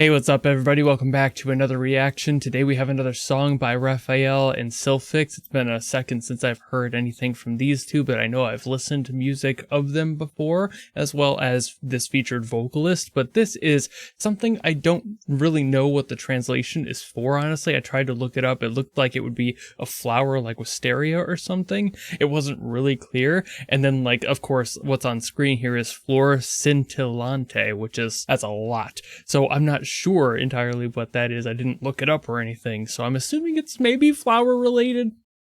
Hey, what's up everybody? Welcome back to another reaction. Today we have another song by Raphiiel and Sylphix. It's been a second since I've heard anything from these two, but I know I've listened to music of them before, as well as this featured vocalist, but this is something I don't really know what the translation is for, honestly. I tried to look it up. It looked like it would be a flower like wisteria or something. It wasn't really clear. And then, like, of course, what's on screen here is Fleur Scintillante, that's a lot. So I'm not sure entirely what that is. I didn't look it up or anything, so I'm assuming it's maybe flower related.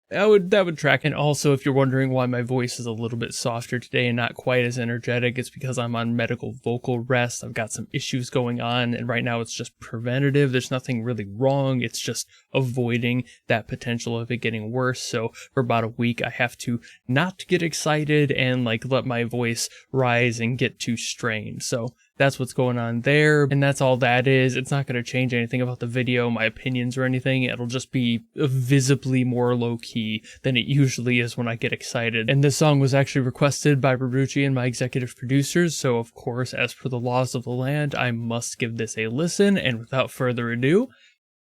That would track. And also, if you're wondering why my voice is a little bit softer today and not quite as energetic, it's because I'm on medical vocal rest. I've got some issues going on, and right now it's just preventative. There's nothing really wrong. It's just avoiding that potential of it getting worse. So for about a week, I have to not get excited and like let my voice rise and get too strained. So that's what's going on there, and that's all that is. It's not going to change anything about the video, my opinions or anything. It'll just be visibly more low-key than it usually is when I get excited. And this song was actually requested by Baruchi and my executive producers, so of course, as per the laws of the land, I must give this a listen, and without further ado,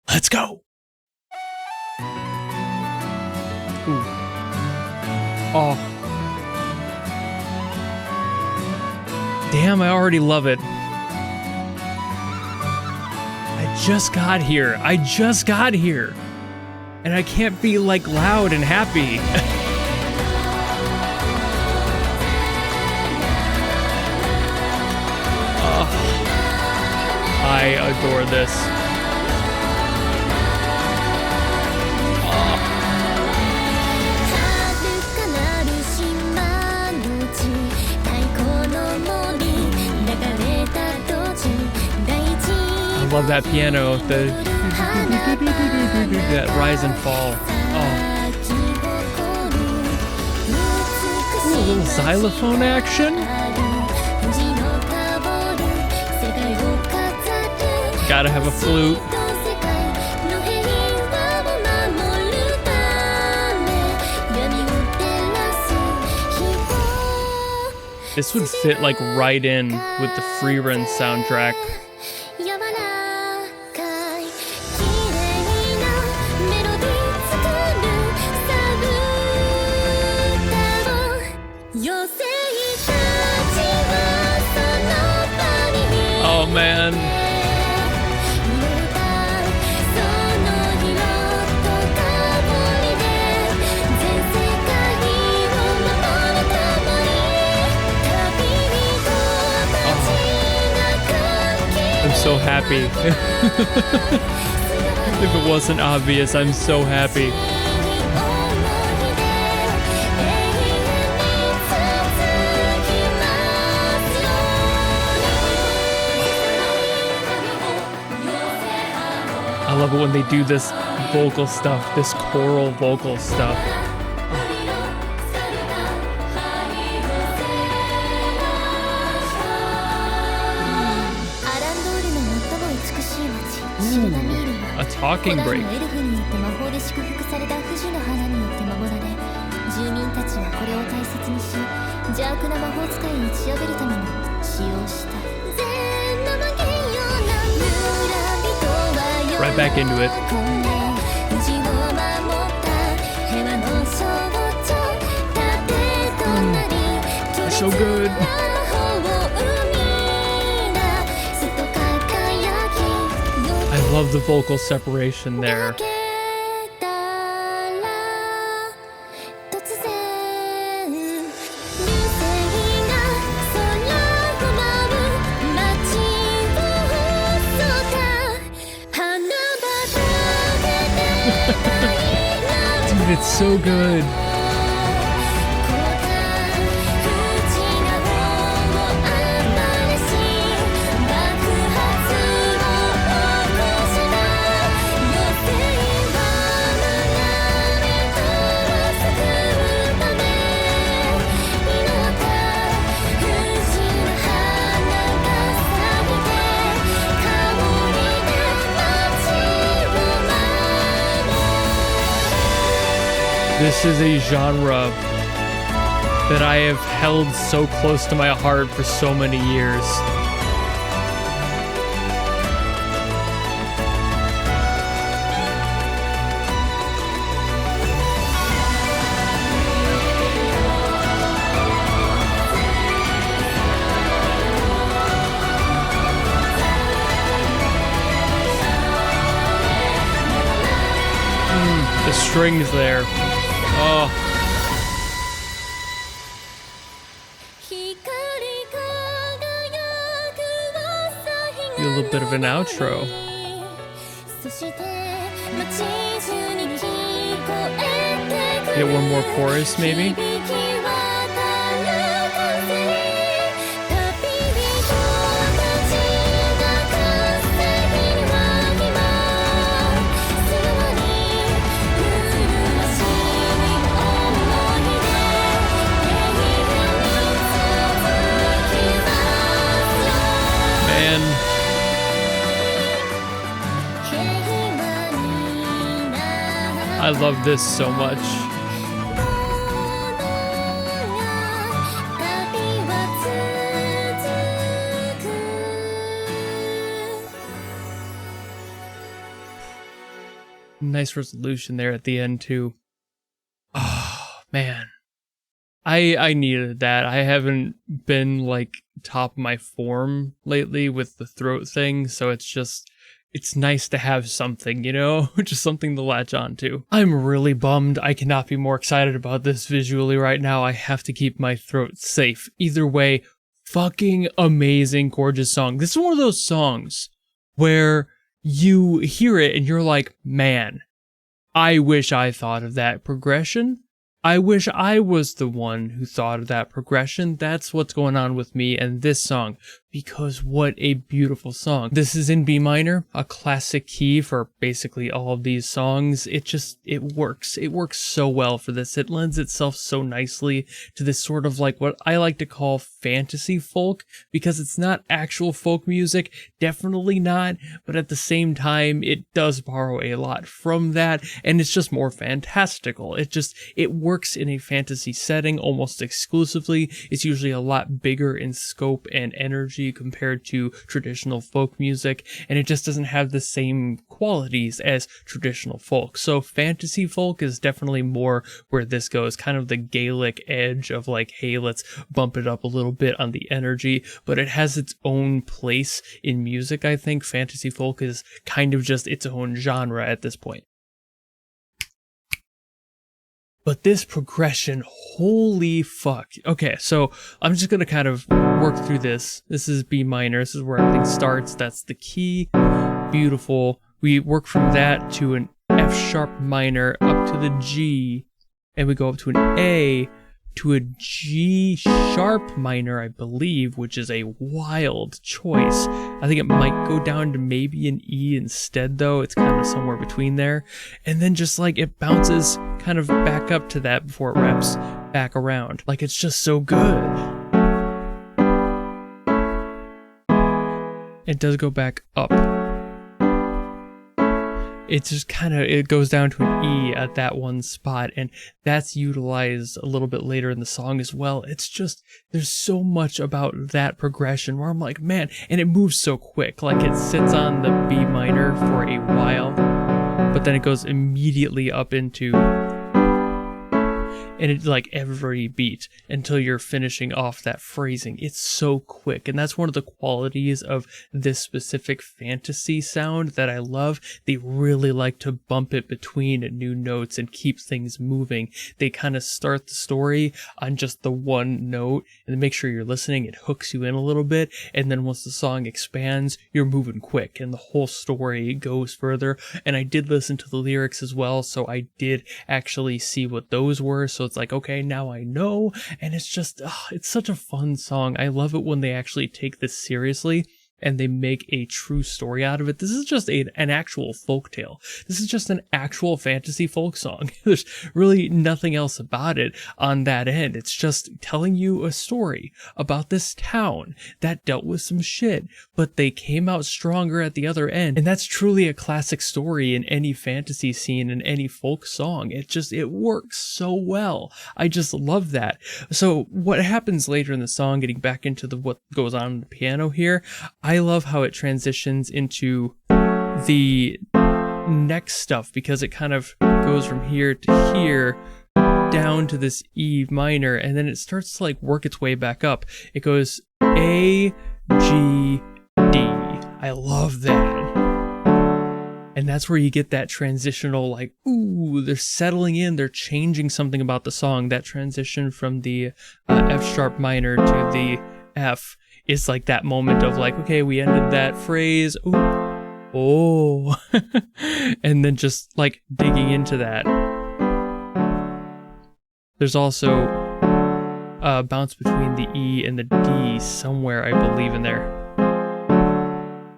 let's go! Ooh. Oh. Damn, I already love it. I just got here. And I can't be like loud and happy. Oh, I adore this. I love that piano, that rise and fall. Oh. Ooh, a little xylophone action. Gotta have a flute. This would fit like right in with the Free Run soundtrack. Oh man. I'm so happy. If it wasn't obvious, I'm so happy. I love it when they do this vocal stuff, this choral vocal stuff. Ooh, a talking break. Right back into it. It's so good. I love the vocal separation there. Dude, it's so good. This is a genre that I have held so close to my heart for so many years. The strings there. Oh. A little bit of an outro. Get one more chorus, maybe. I love this so much. Nice resolution there at the end too. Oh man. I needed that. I haven't been like top of my form lately with the throat thing, so it's nice to have something, you know, just something to latch on to. I'm really bummed. I cannot be more excited about this visually right now. I have to keep my throat safe. Either way, fucking amazing, gorgeous song. This is one of those songs where you hear it and you're like, man, I wish I thought of that progression. I wish I was the one who thought of that progression. That's what's going on with me and this song, because what a beautiful song. This is in B minor, a classic key for basically all of these songs. It works. It works so well for this. It lends itself so nicely to this sort of like what I like to call fantasy folk, because it's not actual folk music, definitely not, but at the same time, it does borrow a lot from that, and it's just more fantastical. It works in a fantasy setting almost exclusively. It's usually a lot bigger in scope and energy compared to traditional folk music, and it just doesn't have the same qualities as traditional folk. So fantasy folk is definitely more where this goes, kind of the Gaelic edge of like, hey, let's bump it up a little bit on the energy, but it has its own place in music. I think fantasy folk is kind of just its own genre at this point. But this progression, holy fuck. Okay, so I'm just going to kind of work through this. This is B minor. This is where everything starts. That's the key. Beautiful. We work from that to an F sharp minor up to the G. And we go up to an A to a G sharp minor, I believe, which is a wild choice. I think it might go down to maybe an E instead, though. It's kind of somewhere between there. And then just like it bounces kind of back up to that before it wraps back around. Like, it's just so good. It does go back up. It's just kind of, it goes down to an E at that one spot, and that's utilized a little bit later in the song as well. It's just, there's so much about that progression where I'm like, man, and it moves so quick. Like, it sits on the B minor for a while, but then it goes immediately up into, and it's like every beat until you're finishing off that phrasing. It's so quick, and that's one of the qualities of this specific fantasy sound that I love. They really like to bump it between new notes and keep things moving. They kind of start the story on just the one note and make sure you're listening. It hooks you in a little bit, and then once the song expands, you're moving quick and the whole story goes further. And I did listen to the lyrics as well, so I did actually see what those were. So it's like, okay, now I know. And it's just, it's such a fun song. I love it when they actually take this seriously and they make a true story out of it. This is just an actual folktale. This is just an actual fantasy folk song. There's really nothing else about it on that end. It's just telling you a story about this town that dealt with some shit, but they came out stronger at the other end. And that's truly a classic story in any fantasy scene, in any folk song. It works so well. I just love that. So what happens later in the song, getting back into what goes on in the piano here, I love how it transitions into the next stuff, because it kind of goes from here to here down to this E minor, and then it starts to like work its way back up. It goes A, G, D. I love that. And that's where you get that transitional, like, ooh, they're settling in, they're changing something about the song. That transition from the F sharp minor to the F is like that moment of like, okay, we ended that phrase, ooh, oh, and then just like digging into that. There's also a bounce between the E and the D somewhere, I believe, in there.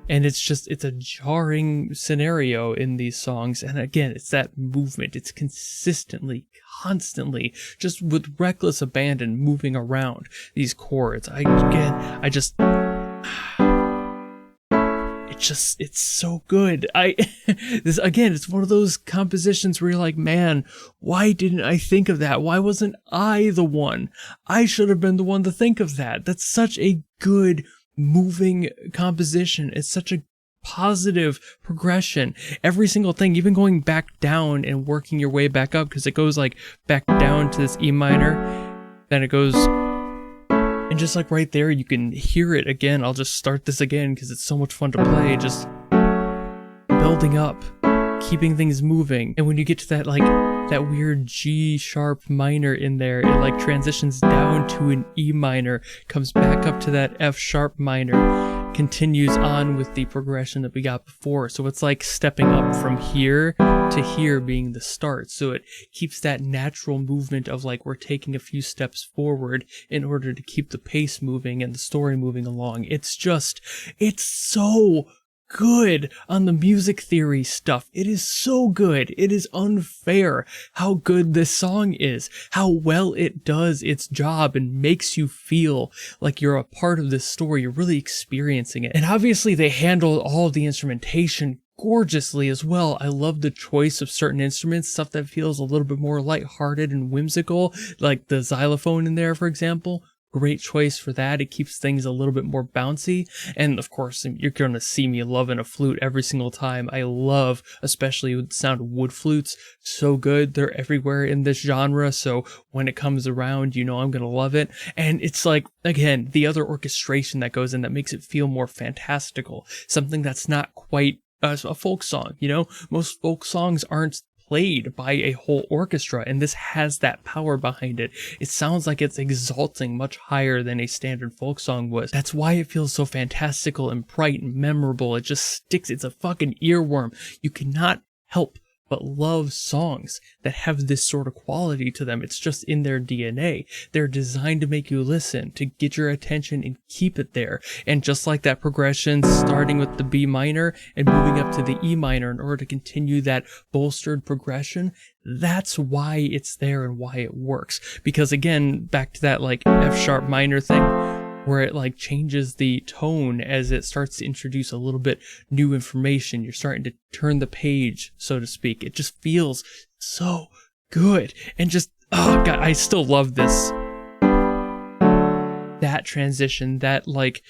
And it's a jarring scenario in these songs. And again, it's that movement. It's consistently, constantly, just with reckless abandon moving around these chords. It's so good. It's one of those compositions where you're like, man, why didn't I think of that? Why wasn't I the one? I should have been the one to think of that. That's such a good moving composition. It's such a positive progression. Every single thing, even going back down and working your way back up, because it goes like back down to this E minor, then it goes, and just like right there, you can hear it again. I'll just start this again because it's so much fun to play. Just building up, keeping things moving. And when you get to that, like, that weird G sharp minor in there, it like transitions down to an E minor, comes back up to that F sharp minor, continues on with the progression that we got before. So it's like stepping up from here to here being the start. So it keeps that natural movement of like we're taking a few steps forward in order to keep the pace moving and the story moving along. It's so good on the music theory stuff. It is so good. It is unfair how good this song is, how well it does its job and makes you feel like you're a part of this story. You're really experiencing it. And obviously they handled all of the instrumentation gorgeously as well. I love the choice of certain instruments, stuff that feels a little bit more lighthearted and whimsical, like the xylophone in there, for example. Great choice for that. It keeps things a little bit more bouncy. And of course, you're going to see me loving a flute every single time. I love, especially with the sound of wood flutes. So good. They're everywhere in this genre. So when it comes around, you know I'm going to love it. And it's like, again, the other orchestration that goes in that makes it feel more fantastical. Something that's not quite a folk song. You know, most folk songs aren't played by a whole orchestra, and this has that power behind it. It sounds like it's exalting much higher than a standard folk song was. That's why it feels so fantastical and bright and memorable. It just sticks. It's a fucking earworm. You cannot help but love songs that have this sort of quality to them. It's just in their DNA. They're designed to make you listen, to get your attention and keep it there. And just like that progression, starting with the B minor and moving up to the E minor in order to continue that bolstered progression, that's why it's there and why it works. Because again, back to that like F sharp minor thing, where it like changes the tone as it starts to introduce a little bit new information. You're starting to turn the page, so to speak. It just feels so good. And just, oh God, I still love this. That transition, that like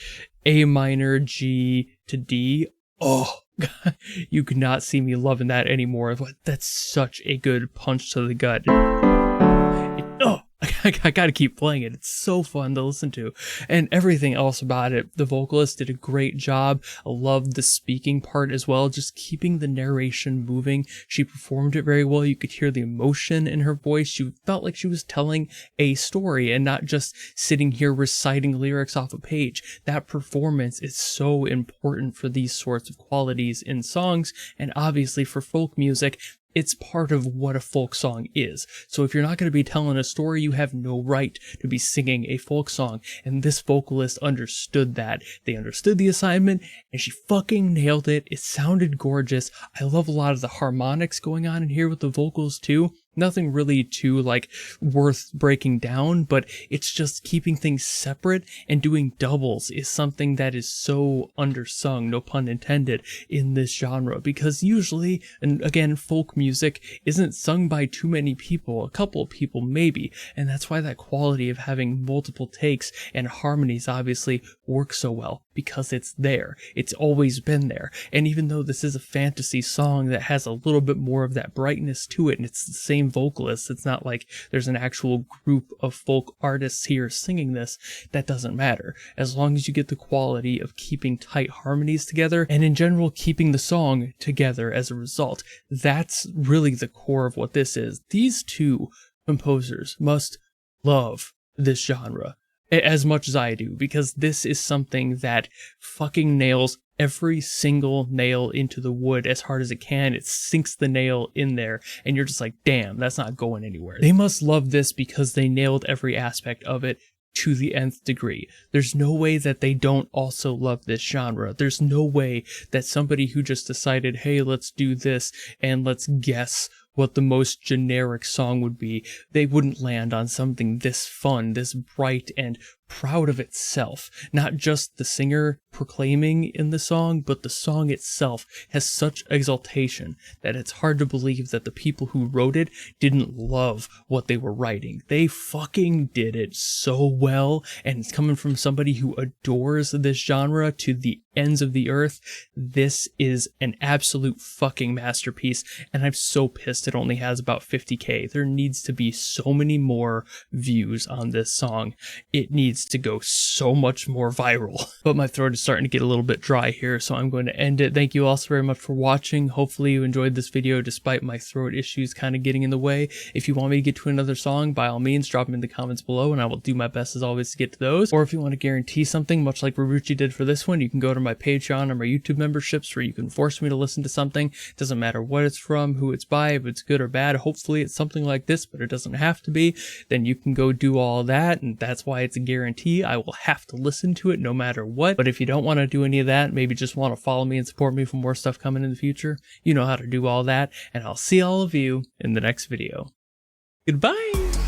A minor, G to D. Oh, God, you could not see me loving that anymore. That's such a good punch to the gut. I gotta keep playing it. It's so fun to listen to. And everything else about it, the vocalist did a great job. I loved the speaking part as well, just keeping the narration moving. She performed it very well. You could hear the emotion in her voice. She felt like she was telling a story and not just sitting here reciting lyrics off a page. That performance is so important for these sorts of qualities in songs, and obviously for folk music, it's part of what a folk song is. So if you're not going to be telling a story, you have no right to be singing a folk song. And this vocalist understood that. They understood the assignment, and she fucking nailed it. It sounded gorgeous. I love a lot of the harmonics going on in here with the vocals too. Nothing really too like worth breaking down, but it's just keeping things separate, and doing doubles is something that is so undersung, no pun intended, in this genre, because usually, and again, folk music isn't sung by too many people, a couple of people maybe, and that's why that quality of having multiple takes and harmonies obviously works so well. because it's there. It's always been there. And even though this is a fantasy song that has a little bit more of that brightness to it, and it's the same vocalist, it's not like there's an actual group of folk artists here singing this, that doesn't matter. As long as you get the quality of keeping tight harmonies together, and in general keeping the song together as a result, that's really the core of what this is. These two composers must love this genre as much as I do, because this is something that fucking nails every single nail into the wood as hard as it can. It sinks the nail in there, and you're just like, damn, that's not going anywhere. They must love this because they nailed every aspect of it to the nth degree. There's no way that they don't also love this genre. There's no way that somebody who just decided, hey, let's do this and let's guess what the most generic song would be, they wouldn't land on something this fun, this bright, and proud of itself. Not just the singer proclaiming in the song, but the song itself has such exaltation that it's hard to believe that the people who wrote it didn't love what they were writing. They fucking did it so well, and it's coming from somebody who adores this genre to the ends of the earth. This is an absolute fucking masterpiece, and I'm so pissed it only has about 50k. There needs to be so many more views on this song. It needs to go so much more viral. But my throat is starting to get a little bit dry here, so I'm going to end it. Thank you all so very much for watching. Hopefully you enjoyed this video despite my throat issues kind of getting in the way. If you want me to get to another song, by all means drop them in the comments below and I will do my best as always to get to those. Or if you want to guarantee something, much like Ruruchi did for this one, you can go to my Patreon or my YouTube memberships where you can force me to listen to something. It doesn't matter what it's from, who it's by, if it's good or bad. Hopefully it's something like this, but it doesn't have to be. Then you can go do all that, and that's why it's a guarantee. I will have to listen to it no matter what. But if you don't want to do any of that, maybe just want to follow me and support me for more stuff coming in the future, you know how to do all that, and I'll see all of you in the next video. Goodbye!